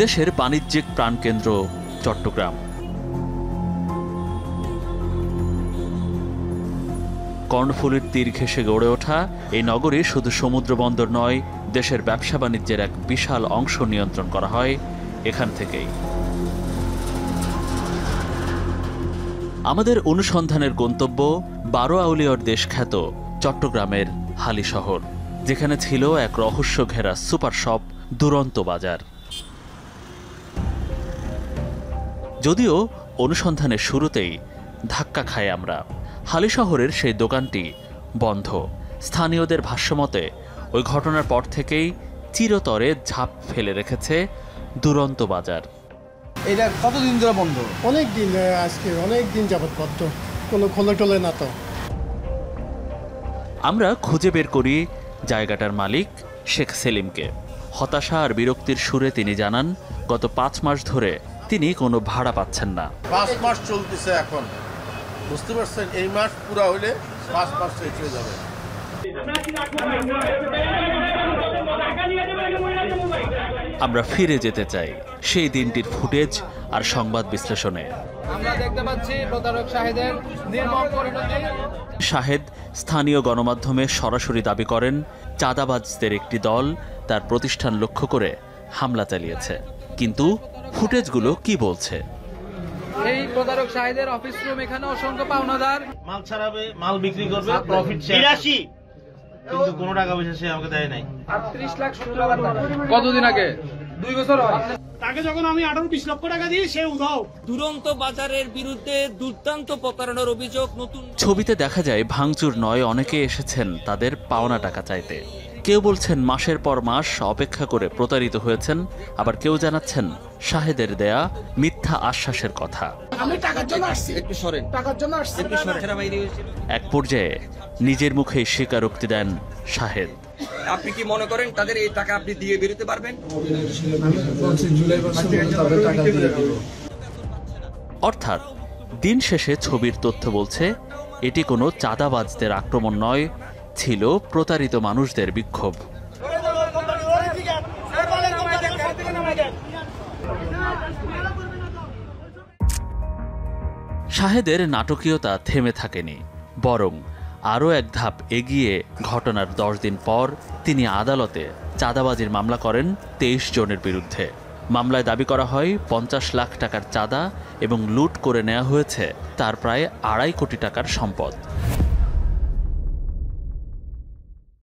দেশের বাণিজ্যিক প্রাণকেন্দ্র চট্টগ্রাম। কর্ণফুলীর তীর ঘেঁষে গড়ে ওঠা এই নগরী শুধু সমুদ্র বন্দর নয়, দেশের ব্যবসা বাণিজ্যের এক বিশাল অংশ নিয়ন্ত্রণ করা হয় এখান থেকেই। আমাদের অনুসন্ধানের গন্তব্য 12 আউলিয়ার দেশ খ্যাত চট্টগ্রামের হালি শহর, যেখানে ছিল এক রহস্য ঘেরা সুপার শপ দুরন্ত বাজার। যদিও অনুসন্ধানের শুরুতেই ধাক্কা খাই আমরা। হালি শহরের সেই দোকানটি বন্ধ। স্থানীয়দের ভাষ্যমতে ওই ঘটনার পর থেকেই চিরতরে ঝাঁপ ফেলে রেখেছে দুরন্ত বাজার। এটা কতদিন ধরে বন্ধ? অনেক দিন, আজকে অনেক দিন যাবত বন্ধ, কোনো খোলে টোলে না তো। আমরা খুঁজে বের করি জায়গাটার মালিক শেখ সেলিমকে। হতাশা আর বিরক্তির সুরে তিনি জানান, গত 5 মাস ধরে তিনি কোনো ভাড়া পাচ্ছেন না। 5 মাস চলতেছে এখন, বুঝতে পারছেন? এই মাস পুরো হইলে 5 মাস শেষ হয়ে যাবে। আমরা ফিরে যেতে চাই সেই দিনটির ফুটেজ আর সংবাদ বিশ্লেষণে। আমরা দেখতে পাচ্ছি প্রতারক শাহেদের নির্মম পরিণতি। শাহেদ স্থানীয় গণমাধ্যমে সরাসরি দাবি করেন, চাঁদাবাজদের একটি দল তার প্রতিষ্ঠান লক্ষ্য করে হামলা চালিয়েছে। কিন্তু ফুটেজগুলো কি বলছে? এই প্রতারক শাহেদের অফিস রুম, এখানে অসংখ্য পাওনাদার। মাল ছাড়াবে, মাল বিক্রি করবে, প্রফিট শেয়ার 82, কিন্তু কোনো টাকা পয়সা সে আমাকে দেয় নাই। 38 লাখ 17 লাখ টাকা। কতদিন আগে? 2 বছর হয়। তাকে যখন আমি 18-20 লক্ষ টাকা দিই, সে উধাও। দুরন্ত বাজারের বিরুদ্ধে দুর্দান্ত প্রতারণার অভিযোগ। নতুন ছবিতে দেখা যায় ভাঙচুর নয়, অনেকে এসেছেন তাদের পাওনা টাকা চাইতে। কেউ বলছেন মাসের পর মাস অপেক্ষা করে প্রতারিত হয়েছেন, আবার কেউ জানাচ্ছেন শাহেদের দেয়া মিথ্যা আশ্বাসের কথা। আমি টাকার জন্য আসছি, একটু সরেন, টাকার জন্য আসছি। এক পর্যায়ে নিজের মুখেই স্বীকারোক্তি দেন শাহেদ। আপনি কি মনে করেন তাদের এই টাকা আপনি দিয়ে বেরোতে পারবেন? অর্থাৎ দিন শেষে ছবির তথ্য বলছে এটি কোনো চাঁদাবাজদের আক্রমণ নয়, ছিল প্রতারিত মানুষদের বিক্ষোভ। শাহেদের নাটকীয়তা থেমে থাকেনি, বরং আরও এক ধাপ এগিয়ে ঘটনার 10 দিন পর তিনি আদালতে চাঁদাবাজির মামলা করেন 23 জনের বিরুদ্ধে। মামলায় দাবি করা হয় 50 লাখ টাকার চাঁদা এবং লুট করে নেওয়া হয়েছে তার প্রায় 2.5 কোটি টাকার সম্পদ।